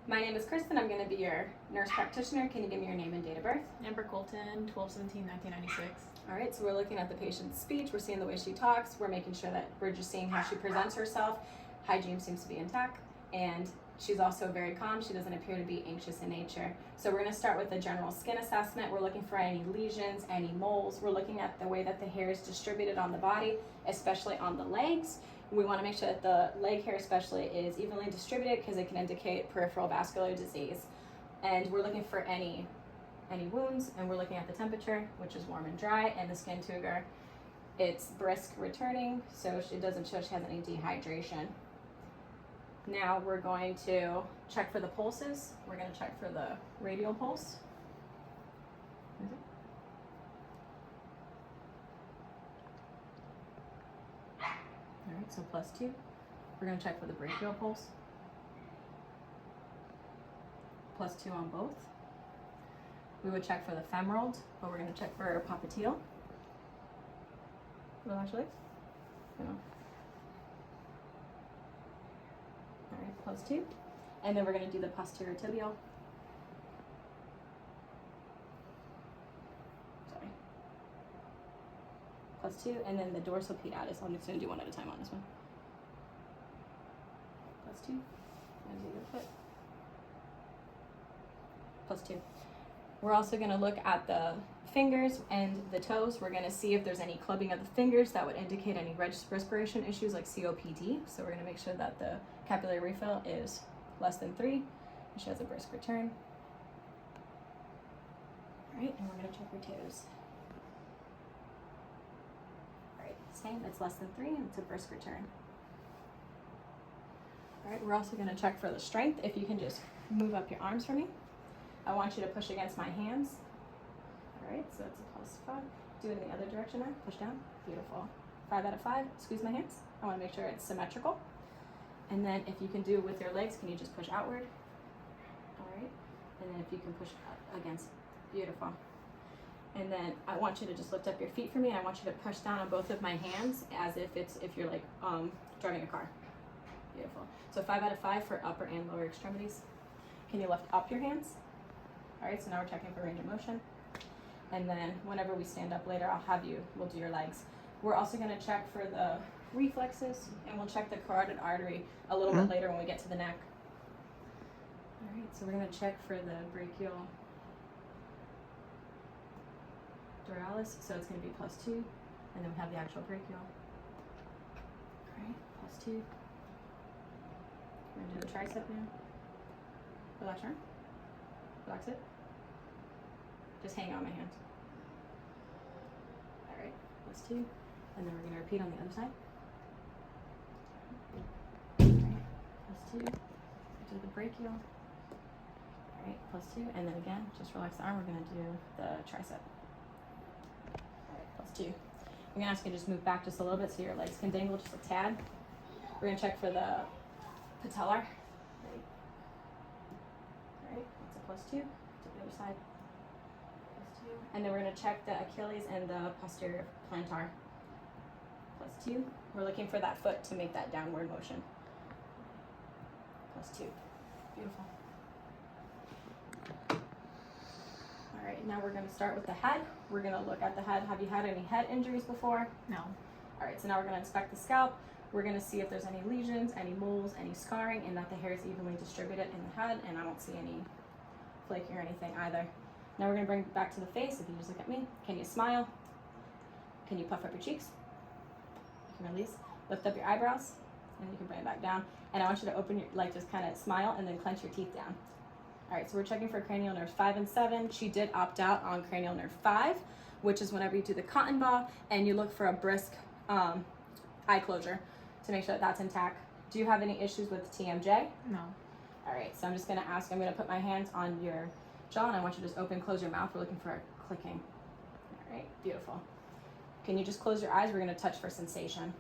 My name is Kristen. I'm going to be your nurse practitioner. Can you give me your name and date of birth? Amber Colton, 12/17/1996. All right, so we're looking at the patient's speech. We're seeing the way she talks. We're making sure that we're just seeing how she presents herself. Hygiene seems to be intact, and she's also very calm. She doesn't appear to be anxious in nature. So we're going to start with a general skin assessment. We're looking for any lesions, any moles. We're looking at the way that the hair is distributed on the body, especially on the legs. We want to make sure that the leg hair especially is evenly distributed because it can indicate peripheral vascular disease. And we're looking for any wounds, and we're looking at the temperature, which is warm and dry, and the skin tuger, it's brisk returning, so it doesn't show she has any dehydration. Now we're going to check for the pulses. We're going to check for the radial pulse. All right, so +2. We're going to check for the brachial pulse. +2 on both. We would check for the femoral, but we're going to check for popliteal. Well, actually, no. All right, +2. And then we're going to do the posterior tibial. Sorry. +2, and then the dorsal pedialis. I'm just going to do one at a time on this one. +2. And do the foot. +2. We're also going to look at the fingers and the toes. We're going to see if there's any clubbing of the fingers that would indicate any respiration issues like COPD. So we're going to make sure that the capillary refill is less than 3, and she has a brisk return. All right, and we're going to check her toes. All right, same, it's less than 3, and it's a brisk return. All right, we're also going to check for the strength. If you can just move up your arms for me. I want you to push against my hands. All right, so that's a +5. Do it in the other direction now. Push down. Beautiful. 5 out of 5. Squeeze my hands. I want to make sure it's symmetrical. And then if you can do it with your legs, can you just push outward? All right. And then if you can push up against. Beautiful. And then I want you to just lift up your feet for me. And I want you to push down on both of my hands as if you're like driving a car. Beautiful. So 5 out of 5 for upper and lower extremities. Can you lift up your hands? All right, so now we're checking for range of motion. And then whenever we stand up later, we'll do your legs. We're also gonna check for the reflexes, and we'll check the carotid artery a little bit later when we get to the neck. All right, so we're gonna check for the brachial duralis, so it's gonna be +2, and then we have the actual brachial. All right, +2. We're gonna do the tricep now. Relax your arm. Relax it. Just hang on my hand. All right, +2. And then we're gonna repeat on the other side. All right, +2. Do the brachial. All right, +2. And then again, just relax the arm. We're gonna do the tricep. All right, +2. I'm gonna ask you to just move back just a little bit so your legs can dangle just a tad. We're gonna check for the patellar. +2 to the other side. +2. And then we're going to check the Achilles and the posterior plantar. +2. We're looking for that foot to make that downward motion. +2. Beautiful. All right, now we're going to start with the head. We're going to look at the head. Have you had any head injuries before? No. All right, so now we're going to inspect the scalp. We're going to see if there's any lesions, any moles, any scarring, and that the hair is evenly distributed in the head, and I don't see any flaking or anything either. Now we're going to bring it back to the face. If you just look at me, can you smile? Can you puff up your cheeks? You can release. Lift up your eyebrows, and you can bring it back down. And I want you to open your, just kind of smile and then clench your teeth down. All right, so we're checking for cranial nerves 5 and 7. She did opt out on cranial nerve 5, which is whenever you do the cotton ball and you look for a brisk eye closure to make sure that that's intact. Do you have any issues with TMJ? No. All right, so I'm just gonna ask, I'm gonna put my hands on your jaw, and I want you to just open, close your mouth. We're looking for a clicking. All right, beautiful. Can you just close your eyes? We're gonna touch for sensation.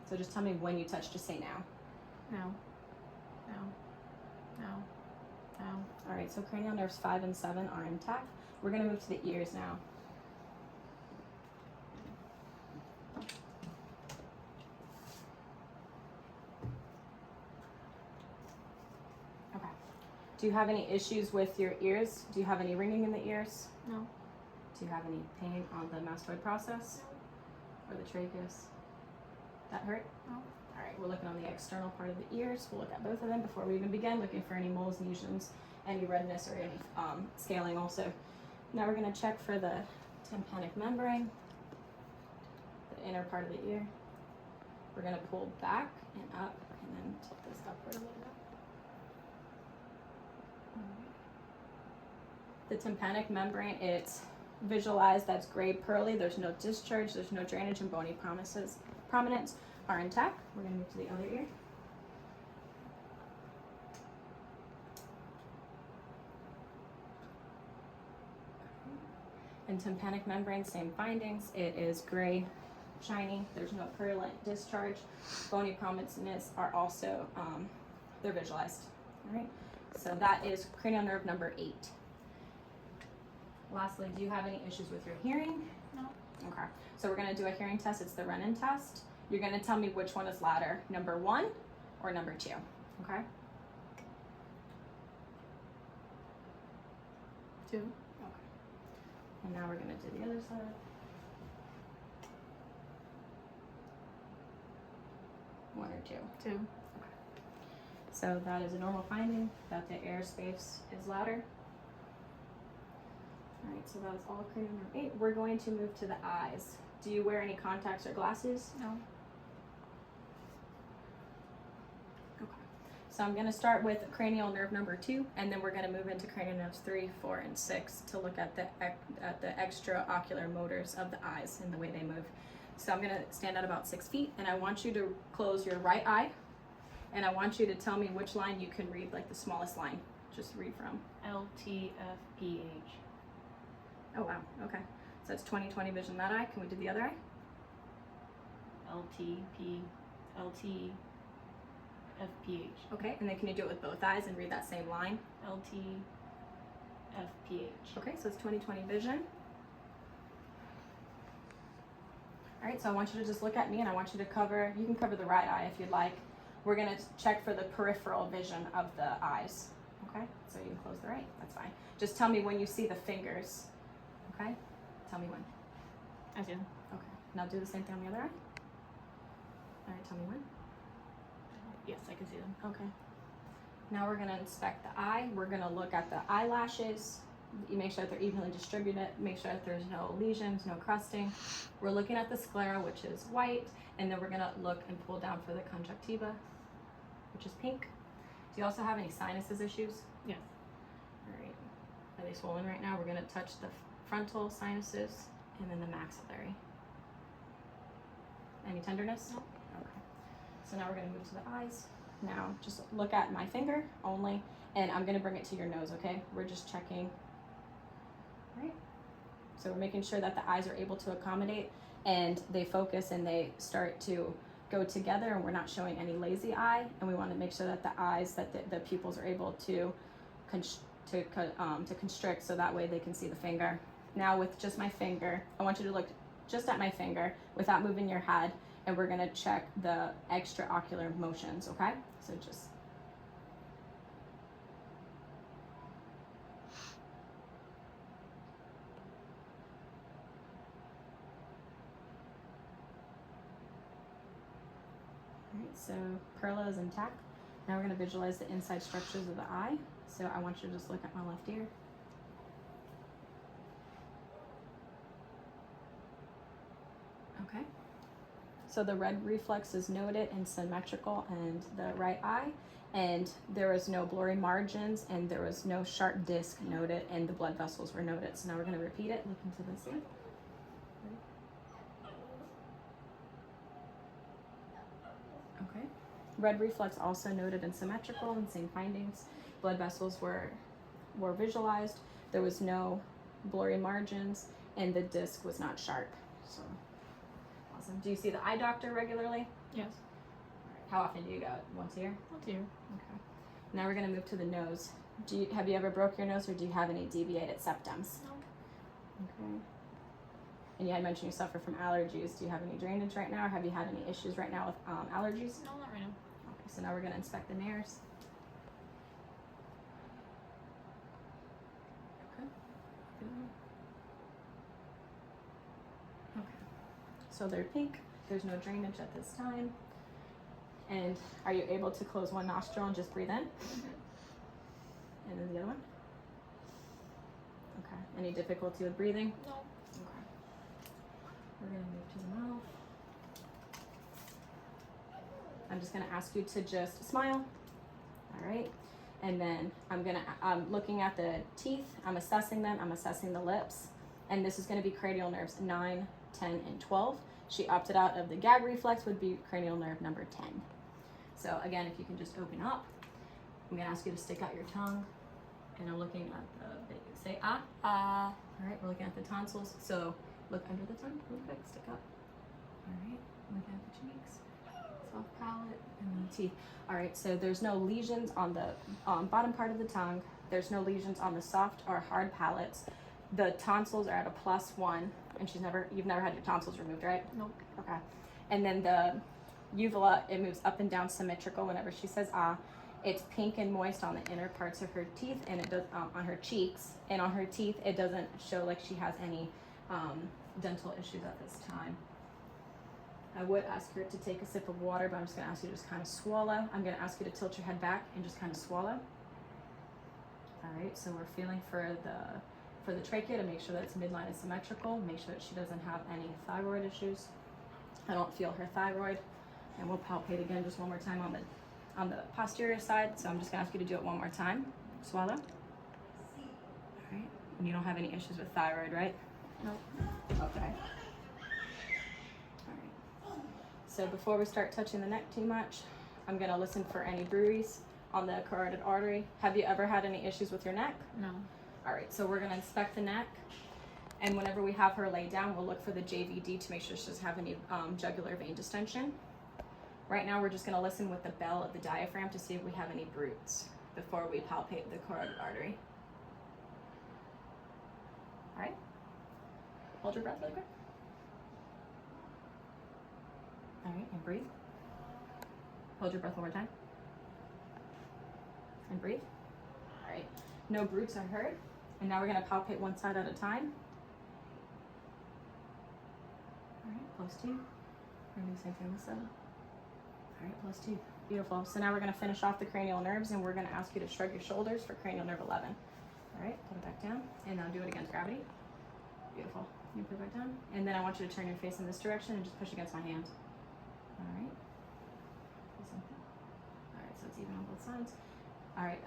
So just tell me when you touch, just say now. No. No. No. No. All right, so cranial nerves 5 and 7 are intact. We're gonna move to the ears now. Do you have any issues with your ears? Do you have any ringing in the ears? No. Do you have any pain on the mastoid process or the tracheus? That hurt? No. All right, we're looking on the external part of the ears. We'll look at both of them before we even begin, looking for any moles, lesions, any redness, or any scaling also. Now we're going to check for the tympanic membrane, the inner part of the ear. We're going to pull back and up and then tilt this upward a little bit. The tympanic membrane, it's visualized that's gray pearly. There's no discharge, there's no drainage, and bony prominence are intact. We're going to move to the other ear. And tympanic membrane, same findings. It is gray, shiny. There's no purulent discharge. Bony prominences are also, they're visualized. All right. So that is cranial nerve number 8. Lastly, do you have any issues with your hearing? No. Okay. So we're going to do a hearing test. It's the Renin test. You're going to tell me which one is louder, number 1 or number 2. Okay. 2. Okay. And now we're going to do the other side. 1 or 2. 2. So that is a normal finding that the airspace is louder. All right, so that is all cranial nerve 8. We're going to move to the eyes. Do you wear any contacts or glasses? No. Okay. So I'm going to start with cranial nerve number 2, and then we're going to move into cranial nerves 3, 4, and 6 to look at the extraocular motors of the eyes and the way they move. So I'm going to stand at about 6 feet, and I want you to close your right eye, and I want you to tell me which line you can read, like the smallest line. Just read from. LTFPH. Oh, wow. Okay. So that's 20/20 vision that eye. Can we do the other eye? LTFPH. Okay. And then can you do it with both eyes and read that same line? LTFPH. Okay. So it's 20/20 vision. All right. So I want you to just look at me, and I want you to cover, you can cover the right eye if you'd like. We're going to check for the peripheral vision of the eyes. Okay. So you can close the right. That's fine. Just tell me when you see the fingers. Okay? Tell me when. I do. Okay. Now do the same thing on the other eye. All right, tell me when. Yes, I can see them. Okay. Now we're going to inspect the eye. We're going to look at the eyelashes. You make sure that they're evenly distributed. Make sure that there's no lesions, no crusting. We're looking at the sclera, which is white, and then we're going to look and pull down for the conjunctiva, which is pink. Do you also have any sinuses issues? Yes. All right. Are they swollen right now? We're going to touch the frontal sinuses and then the maxillary. Any tenderness? No. Okay. So now we're going to move to the eyes. Now just look at my finger only, and I'm going to bring it to your nose, okay? We're just checking. All right. So we're making sure that the eyes are able to accommodate and they focus and they start to go together, and we're not showing any lazy eye, and we want to make sure that the eyes, that the pupils are able to constrict, so that way they can see the finger. Now with just my finger, I want you to look just at my finger without moving your head, and we're going to check the extraocular motions, okay? So just Alright, so Perla is intact. Now we're going to visualize the inside structures of the eye. So I want you to just look at my left ear. Okay. So the red reflex is noted and symmetrical in the right eye, and there was no blurry margins, and there was no sharp disc noted, and the blood vessels were noted. So now we're going to repeat it. Look into this ear. Okay. Red reflex also noted and symmetrical, and same findings. Blood vessels were visualized. There was no blurry margins, and the disc was not sharp. So awesome. Do you see the eye doctor regularly? Yes. How often do you go? Once a year? Once a year. Okay. Now we're going to move to the nose. Have you ever broke your nose, or do you have any deviated septums? No. Okay. And you had mentioned you suffer from allergies. Do you have any drainage right now, or have you had any issues right now with allergies? No, not right now. Okay, so now we're going to inspect the nares. So they're pink. There's no drainage at this time. And are you able to close one nostril and just breathe in? And then the other one? Okay. Any difficulty with breathing? No. Okay. We're gonna move to the mouth. I'm just gonna ask you to just smile. All right. And then I'm looking at the teeth. I'm assessing them. I'm assessing the lips. And this is gonna be cranial nerves 9, 10, and 12. She opted out of the gag reflex, would be cranial nerve number 10. So again, if you can just open up, I'm gonna ask you to stick out your tongue. And I'm looking at say ah. All right, we're looking at the tonsils. So look under the tongue real quick, stick up. All right, looking at the cheeks, soft palate, and then the teeth. All right, so there's no lesions on the bottom part of the tongue. There's no lesions on the soft or hard palates. The tonsils are at a +1, and you've never had your tonsils removed, right? Nope. Okay. And then the uvula, it moves up and down symmetrical whenever she says ah. It's pink and moist on the inner parts of her teeth, and it does on her cheeks, and on her teeth it doesn't show like she has any dental issues at this time. I would ask her to take a sip of water, but I'm just going to ask you to just kind of swallow. I'm going to ask you to tilt your head back and just kind of swallow. All right, so we're feeling for the trachea to make sure that it's midline and symmetrical. Make sure that she doesn't have any thyroid issues. I don't feel her thyroid, and we'll palpate again just one more time on the posterior side. So I'm just gonna ask you to do it one more time. Swallow. All right. And you don't have any issues with thyroid, right? Nope. Okay. All right. So before we start touching the neck too much, I'm gonna listen for any bruise on the carotid artery. Have you ever had any issues with your neck? No. All right. So we're gonna inspect the neck, and whenever we have her lay down, we'll look for the JVD to make sure she doesn't have any jugular vein distension. Right now, we're just going to listen with the bell of the diaphragm to see if we have any bruits before we palpate the carotid artery. All right. Hold your breath really quick. All right, and breathe. Hold your breath one more time. And breathe. All right. No bruits are heard. And now we're going to palpate one side at a time. All right, close two. We're going to do the same thing on this side. All right, +2. Beautiful. So now we're going to finish off the cranial nerves, and we're going to ask you to shrug your shoulders for cranial nerve 11. All right, put it back down, and now do it against gravity. Beautiful. You put it back down, and then I want you to turn your face in this direction and just push against my hand. All right. All right, so it's even on both sides. All right,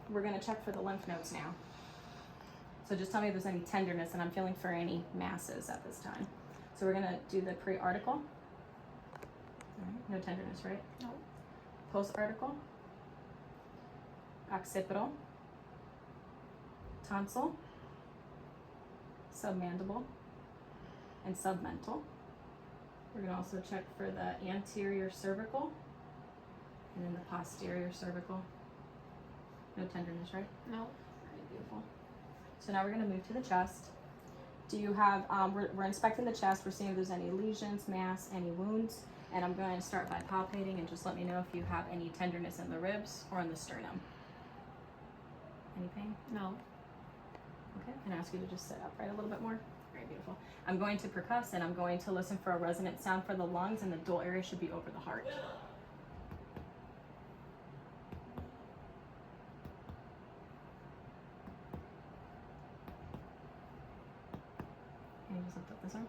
we're going to check for the lymph nodes now. So just tell me if there's any tenderness, and I'm feeling for any masses at this time. So we're going to do the pre-article. All right, no tenderness, right? No. Post-article, occipital, tonsil, submandible, and submental. We're going to also check for the anterior cervical and then the posterior cervical. No tenderness, right? No. All right, beautiful. So now we're going to move to the chest. Do you have, we're inspecting the chest. We're seeing if there's any lesions, mass, any wounds. And I'm going to start by palpating, and just let me know if you have any tenderness in the ribs or in the sternum. Any pain? No. Okay, can I ask you to just sit upright a little bit more? Very beautiful. I'm going to percuss, and I'm going to listen for a resonant sound for the lungs, and the dual area should be over the heart. Can you just lift up this arm?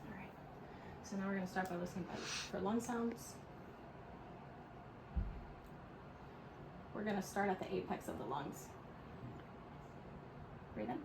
Alright, so now we're going to start by listening for lung sounds. We're going to start at the apex of the lungs. Breathe in.